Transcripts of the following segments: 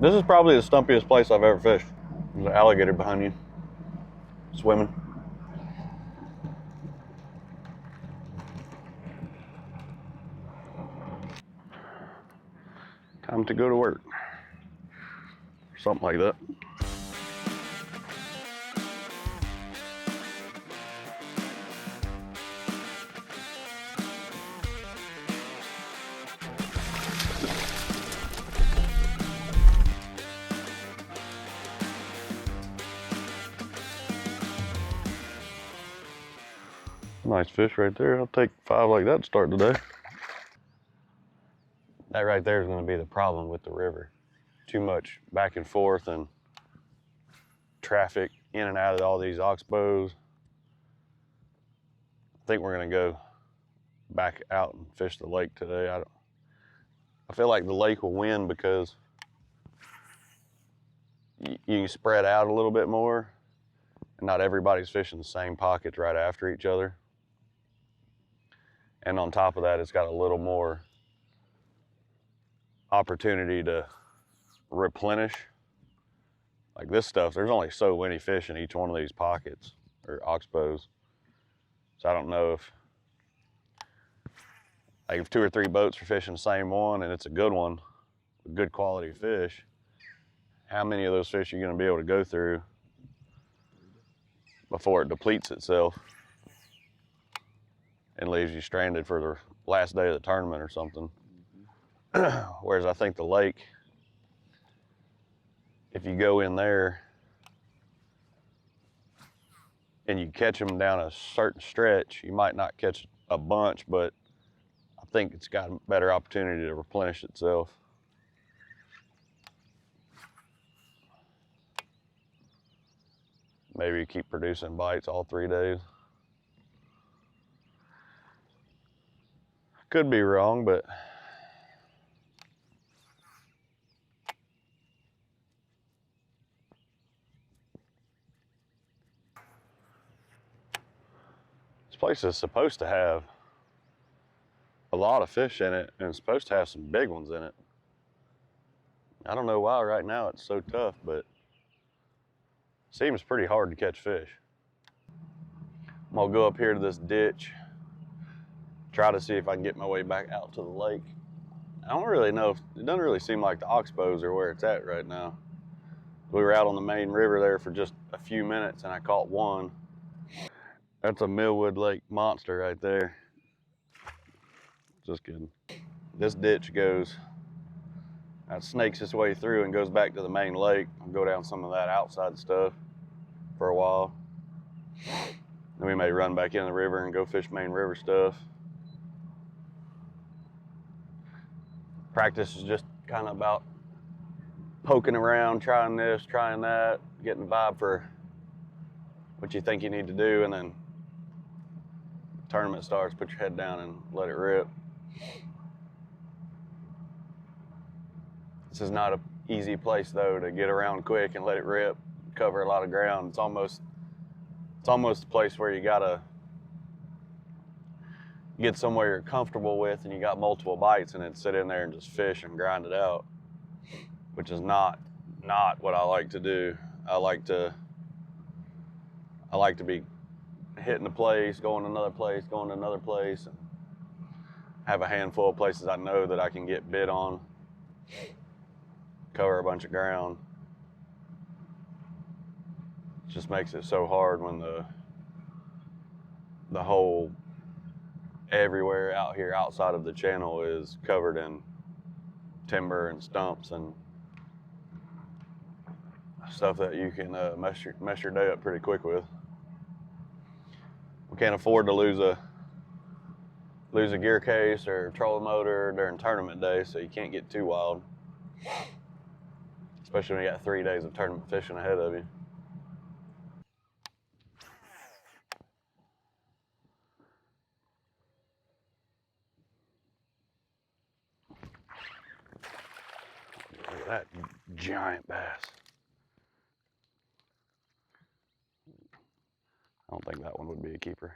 This is probably the stumpiest place I've ever fished. There's an alligator behind you, swimming. Time to go to work. Something like that. Nice fish right there. I'll take 5 like that to start today. That right there is going to be the problem with the river. Too much back and forth and traffic in and out of all these oxbows. I think we're going to go back out and fish the lake today. I feel like the lake will win because you can spread out a little bit more and not everybody's fishing the same pockets right after each other. And on top of that, it's got a little more opportunity to replenish. Like this stuff, there's only so many fish in each one of these pockets or oxbows. So I don't know if 2 or 3 boats are fishing the same one and it's a good one, a good quality fish, how many of those fish are you going to be able to go through before it depletes itself and leaves you stranded for the last day of the tournament or something. Whereas I think the lake, if you go in there and you catch them down a certain stretch, you might not catch a bunch, but I think it's got a better opportunity to replenish itself. Maybe keep producing bites all 3 days. Could be wrong, but this place is supposed to have a lot of fish in it and it's supposed to have some big ones in it. I don't know why right now it's so tough, but it seems pretty hard to catch fish. I'm gonna go up here to this ditch, try to see if I can get my way back out to the lake. I don't really know, it doesn't really seem like the oxbows are where it's at right now. We were out on the main river there for just a few minutes and I caught one. That's a Millwood Lake monster right there. Just kidding. This ditch goes, that snakes its way through and goes back to the main lake. I'll go down some of that outside stuff for a while. Then we may run back in the river and go fish main river stuff. Practice is just kind of about poking around, trying this, trying that, getting the vibe for what you think you need to do, and then the tournament starts, put your head down and let it rip. This is not an easy place though to get around quick and let it rip, cover a lot of ground. It's almost a place where you gotta get somewhere you're comfortable with and you got multiple bites and then sit in there and just fish and grind it out, which is not what I like to do. I like to be hitting a place, going to another place, going to another place, and have a handful of places I know that I can get bit on, cover a bunch of ground. It just makes it so hard when the whole everywhere out here outside of the channel is covered in timber and stumps and stuff that you can mess your day up pretty quick with. We can't afford to lose a gear case or trolling motor during tournament day, so you can't get too wild, especially when you got 3 days of tournament fishing ahead of you. Look at that giant bass. I don't think that one would be a keeper.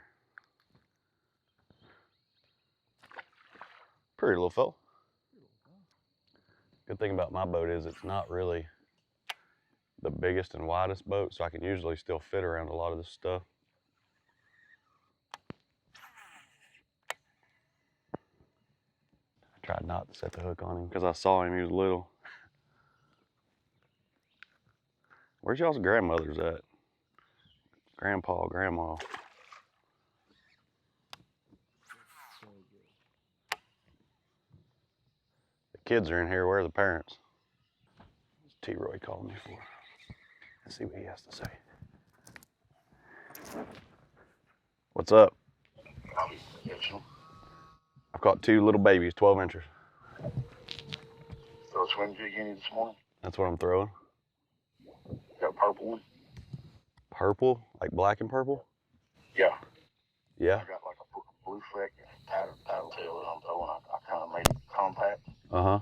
Pretty little fella. Good thing about my boat is it's not really the biggest and widest boat, so I can usually still fit around a lot of this stuff. I tried not to set the hook on him because I saw him, he was little. Where's y'all's grandmothers at? Grandpa, grandma. The kids are in here, where are the parents? What's T-Roy calling me for? Let's see what he has to say. What's up? I've caught 2 little babies, 12 inches. Throw a swim jig in you this morning? That's what I'm throwing. Got a purple one? Purple? Like black and purple? Yeah. Yeah? I got like a blue fleck tattle tail that I'm throwing. I kind of made it compact. Uh-huh.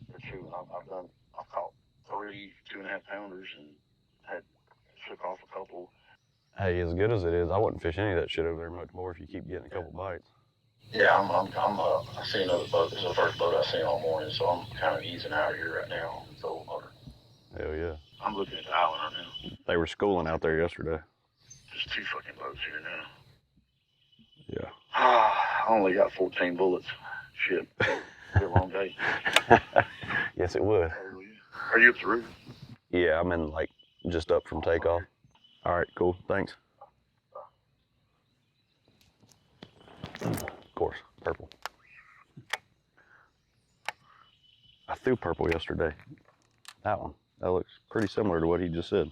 They're shooting. I've caught 3 2.5 pounders and had shook off a couple. Hey, as good as it is, I wouldn't fish any of that shit over there much more if you keep getting a couple bites. Yeah, I see another boat. This is the first boat I've seen all morning, so I'm kind of easing out here right now. So Hell yeah. I'm looking at the island right now. They were schooling out there yesterday. There's 2 fucking boats here now. Yeah. I only got 14 bullets. Shit. Be a long day. Yes, it would. Are you up the river? Yeah, I'm in like just up from takeoff. All right, cool. Thanks. Of course, purple. I threw purple yesterday. That one. That looks pretty similar to what he just said.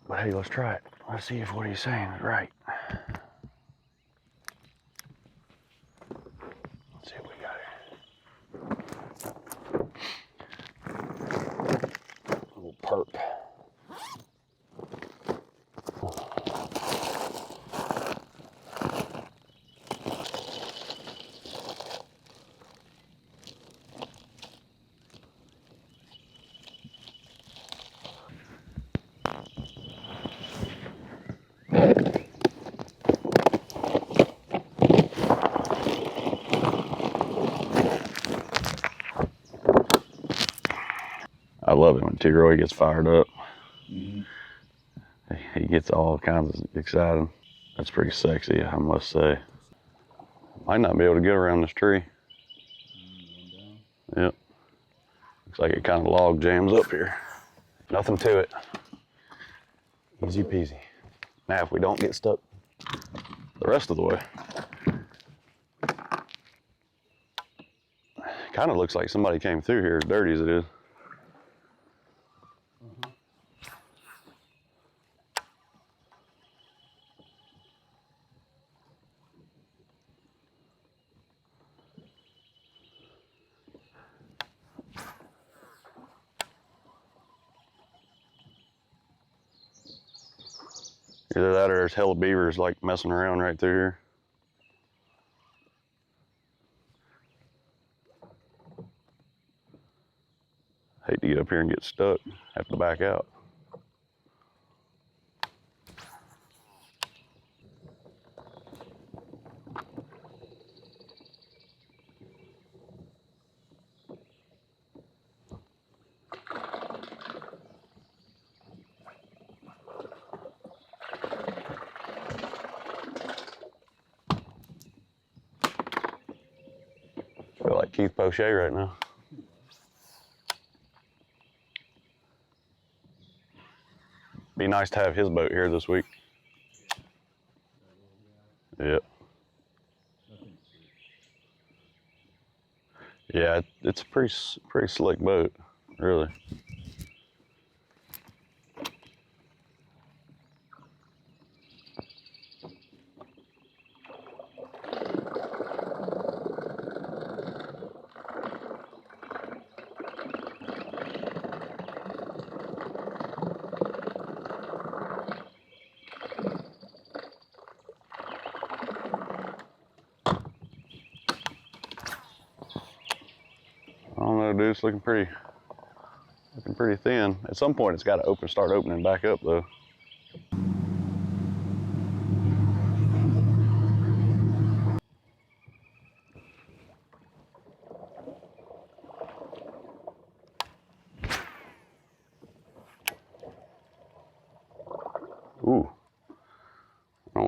But hey, let's try it. Let's see if what he's saying is right. Let's see what we got here. A little perp. I love it when T-Roy gets fired up. Mm-hmm. He gets all kinds of excited. That's pretty sexy, I must say. Might not be able to get around this tree. Yep. Looks like it kind of log jams up here. Nothing to it. Easy peasy. Now, if we don't get stuck the rest of the way, kind of looks like somebody came through here as dirty as it is. Either that or there's hella beavers like messing around right through here. Hate to get up here and get stuck, have to back out. Feel like Keith Poche right now. Be nice to have his boat here this week. Yep. Yeah, it's a pretty slick boat, really. I don't know, dude. It's looking pretty thin. At some point, it's got to start opening back up, though.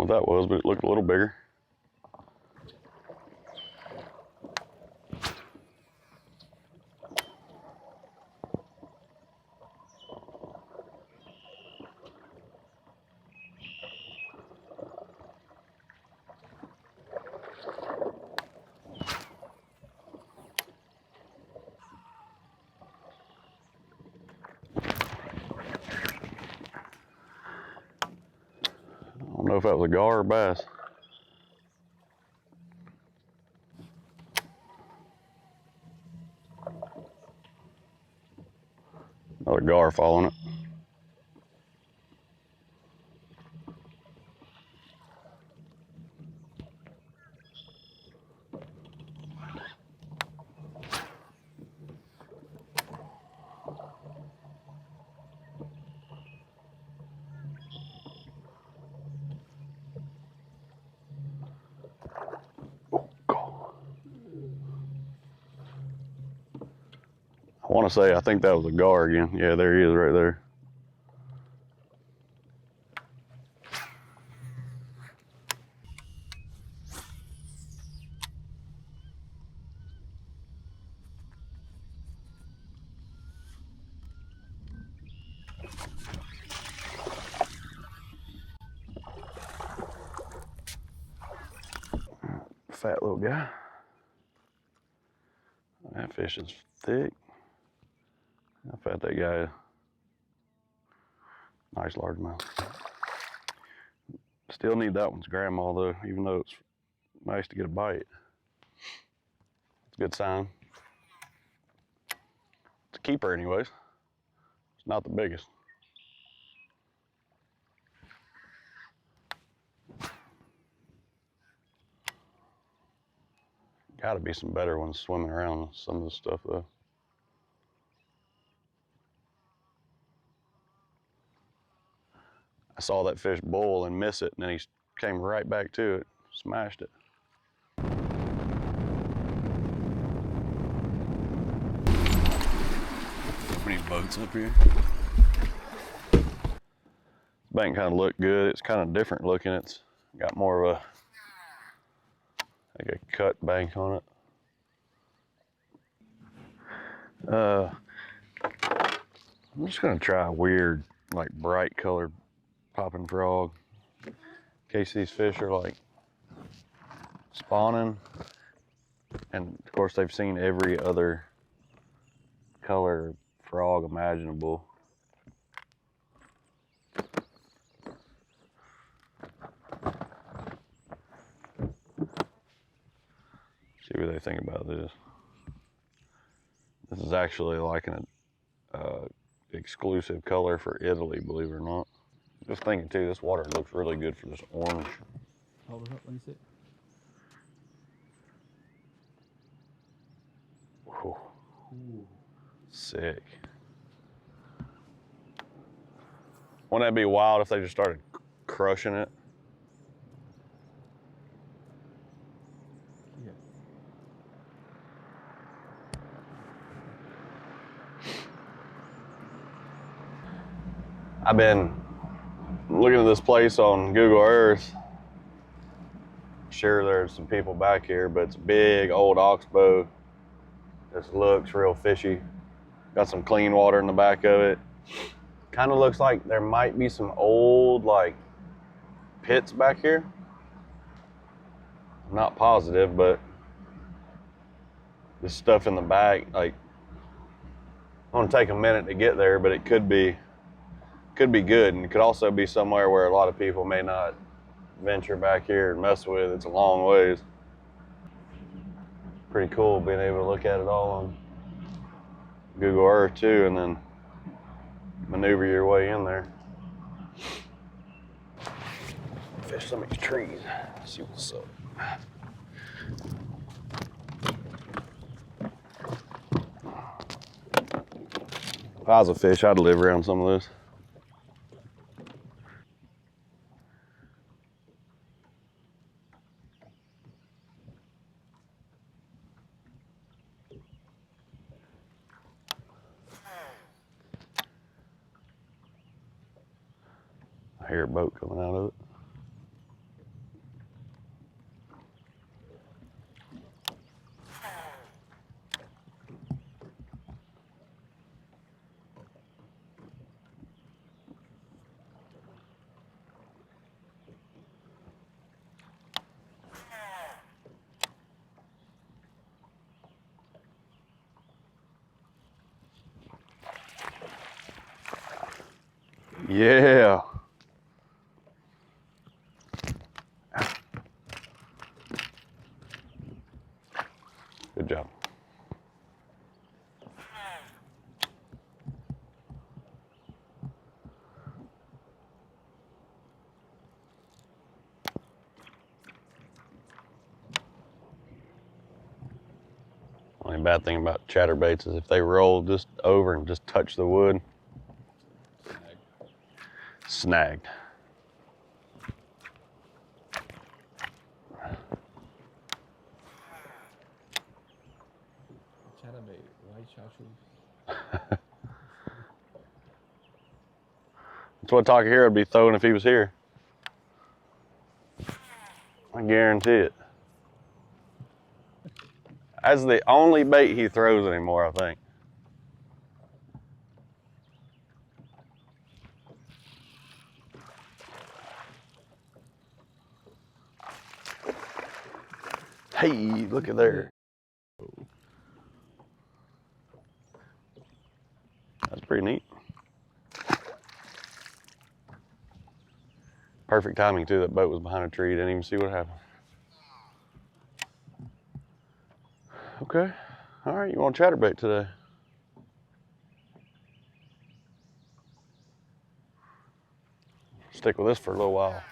what that was, but it looked a little bigger. I don't know if that was a gar or bass. Another gar following it. I want to say, I think that was a gar again. Yeah, there he is right there. Fat little guy. That fish is thick. How fat that guy is. Nice largemouth. Still need that one's grandma though, even though it's nice to get a bite. It's a good sign. It's a keeper anyways. It's not the biggest. Gotta be some better ones swimming around some of this stuff though. I saw that fish boil and miss it, and then he came right back to it, smashed it. Many boats up here. This bank kind of looked good. It's kind of different looking. It's got more of a like a cut bank on it. I'm just gonna try a weird, like bright colored popping frog in case these fish are like spawning. And of course they've seen every other color frog imaginable. See what they think about this. This is actually like an exclusive color for Italy, believe it or not. Just thinking too, this water looks really good for this orange. Hold it up, let me see it. Whew. Ooh. Sick. Wouldn't that be wild if they just started crushing it? Yeah. I've been looking at this place on Google Earth. Sure, there's some people back here, but it's a big old oxbow. This looks real fishy. Got some clean water in the back of it. Kind of looks like there might be some old like pits back here. I'm not positive, but this stuff in the back, like, I want to take a minute to get there, but it could be good, and it could also be somewhere where a lot of people may not venture back here and mess with. It's a long ways. Pretty cool being able to look at it all on Google Earth too, and then maneuver your way in there. Fish some of these trees. See what's up. If I was a fish, I'd live around some of this. I hear a boat coming out of it. Yeah. Good job. Only bad thing about chatterbaits is if they roll just over and just touch the wood, snagged. Chatterbait, white chartreuse. That's what Takahiro would be throwing if he was here. I guarantee it. That's the only bait he throws anymore, I think. Hey, look at there. That's pretty neat. Perfect timing too. That boat was behind a tree. Didn't even see what happened. Okay. All right. You want chatterbait today? Stick with this for a little while.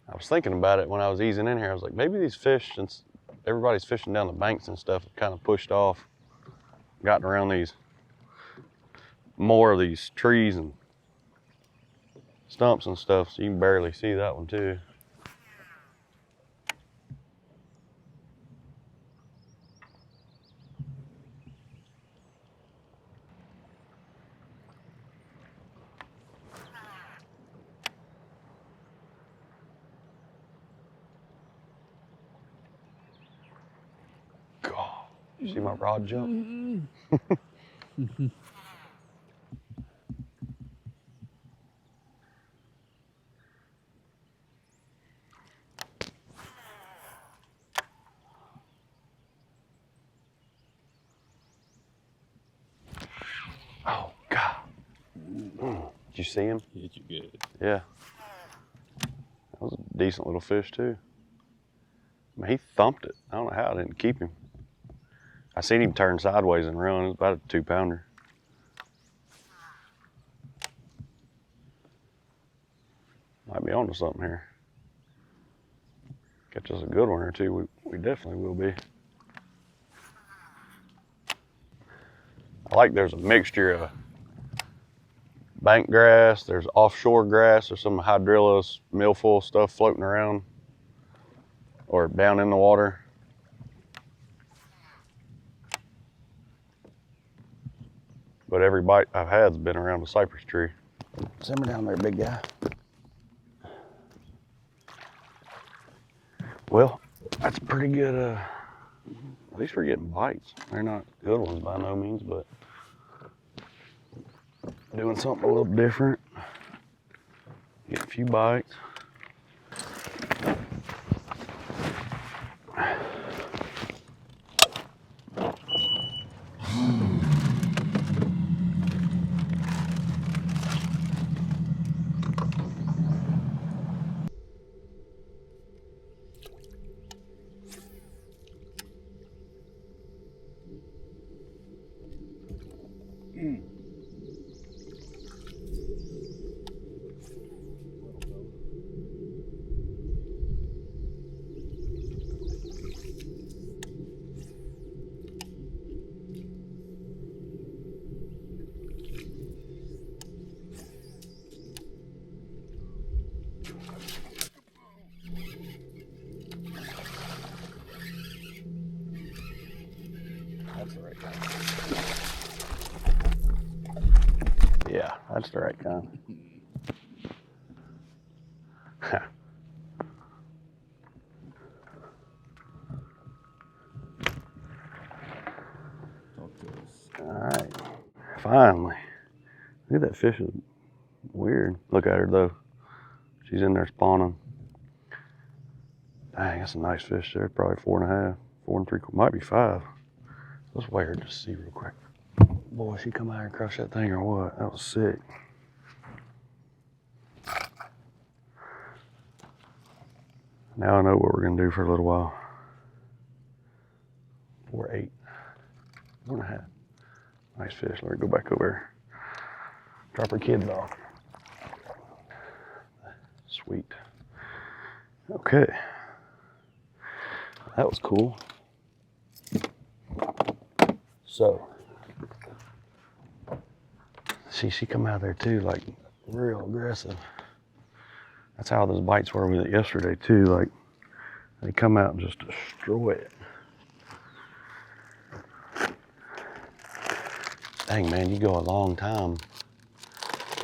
I was thinking about it when I was easing in here. I was like, maybe these fish, since everybody's fishing down the banks and stuff, have kind of pushed off, gotten around these more of these trees and stumps and stuff, so you can barely see that one too. God, you see my rod jump? Oh, God. Did you see him? Hit you good. Yeah. That was a decent little fish too. I mean, he thumped it. I don't know how I didn't keep him. I seen him turn sideways and run. It was about a 2-pounder. Might be onto something here. Catch us a good one or two. We definitely will be. I like there's a mixture of bank grass, there's offshore grass, there's some hydrillas, milfoil stuff floating around or down in the water. But every bite I've had's been around a cypress tree. Simmer down there, big guy. Well, that's pretty good. At least we're getting bites. They're not good ones by no means, but doing something a little different. Get a few bites. That's the right kind. Yeah, that's the right kind. Talk to us. All right, finally. Look at that fish, is weird. Look at her though. She's in there spawning. Dang, that's a nice fish there. Probably 4.5, 4 3/4, might be 5. Let's weigh her just to see real quick. Boy, she come out here and crush that thing or what? That was sick. Now I know what we're gonna do for a little while. 4.8, 4.5. Nice fish. Let her go back over here. Drop her kids off. Sweet. Okay. That was cool. So, see, she come out there too, like real aggressive. That's how those bites were with it yesterday too. Like they come out and just destroy it. Dang man, you go a long time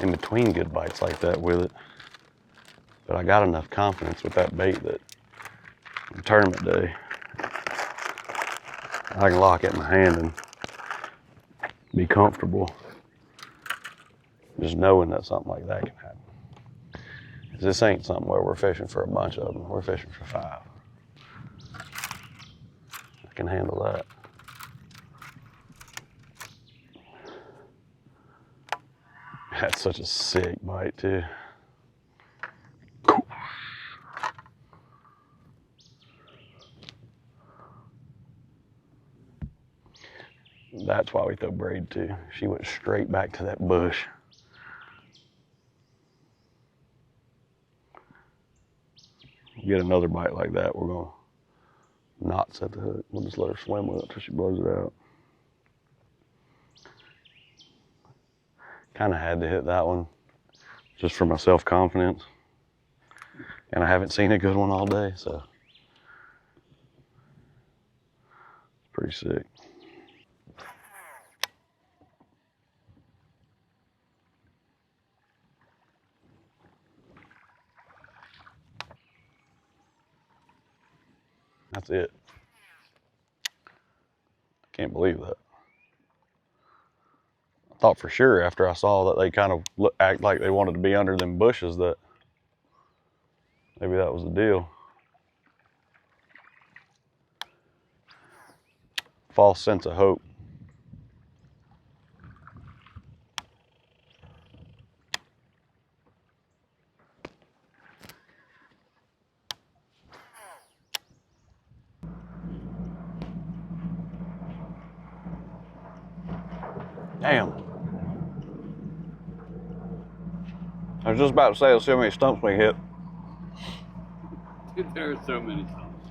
in between good bites like that with it. But I got enough confidence with that bait that on tournament day, I can lock it in my hand and be comfortable just knowing that something like that can happen. 'Cause this ain't something where we're fishing for a bunch of them. We're fishing for 5. I can handle that. That's such a sick bite too. That's why we throw braid too. She went straight back to that bush. Get another bite like that, we're gonna not set the hook. We'll just let her swim with it till she blows it out. Kind of had to hit that one just for my self-confidence. And I haven't seen a good one all day, so it's pretty sick. That's it. I can't believe that. I thought for sure after I saw that they kind of act like they wanted to be under them bushes that maybe that was the deal. False sense of hope. Damn. I was just about to say, let's see how many stumps we hit. Dude, there are so many stumps.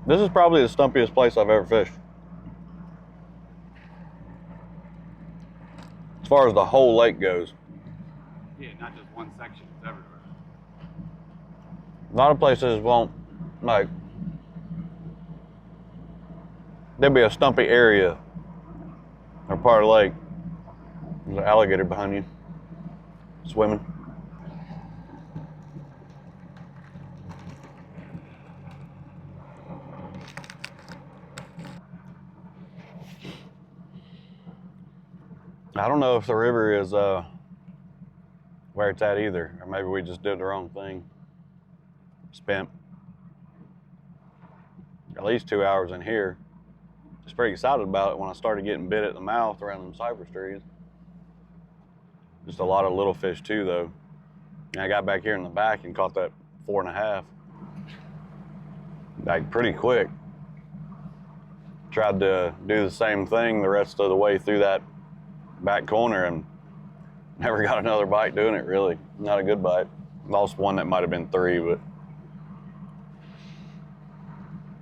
This is probably the stumpiest place I've ever fished. As far as the whole lake goes. Yeah, not just one section, it's everywhere. A lot of places won't, like, there'll be a stumpy area or part of the lake. There's an alligator behind you, swimming. I don't know if the river is where it's at either, or maybe we just did the wrong thing. Spent at least 2 hours in here. I was pretty excited about it when I started getting bit at the mouth around them cypress trees. Just a lot of little fish too, though. And I got back here in the back and caught that 4.5, like pretty quick. Tried to do the same thing the rest of the way through that back corner and never got another bite doing it, really. Not a good bite. Lost one that might have been 3, but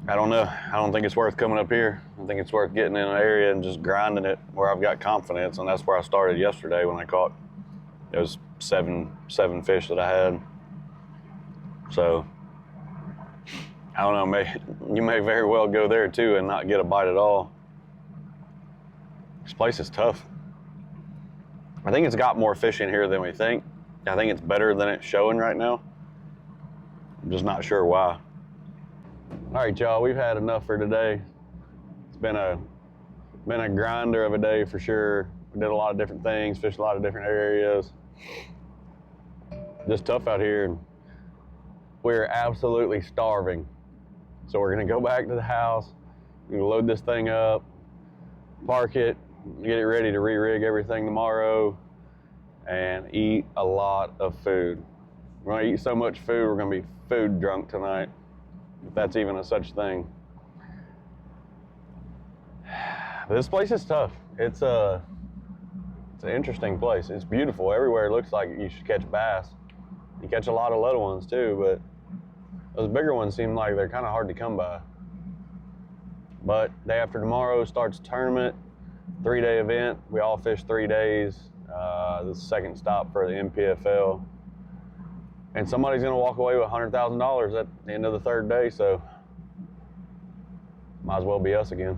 I don't know. I don't think it's worth coming up here. I think it's worth getting in an area and just grinding it where I've got confidence, and that's where I started yesterday when I caught, it was seven fish that I had. So, I don't know, you may very well go there too and not get a bite at all. This place is tough. I think it's got more fish in here than we think. I think it's better than it's showing right now. I'm just not sure why. All right, y'all, we've had enough for today. It's been a grinder of a day for sure. We did a lot of different things, fished a lot of different areas. Just tough out here. We're absolutely starving. So we're gonna go back to the house, we're gonna load this thing up, park it, get it ready to re-rig everything tomorrow and eat a lot of food. We're gonna eat so much food, we're gonna be food drunk tonight, if that's even a such thing. This place is tough. It's an interesting place. It's beautiful. Everywhere it looks like you should catch bass. You catch a lot of little ones too, but those bigger ones seem like they're kind of hard to come by. But day after tomorrow starts a tournament, 3-day event. We all fish 3 days. The second stop for the NPFL. And somebody's gonna walk away with $100,000 at the end of the 3rd day, so might as well be us again.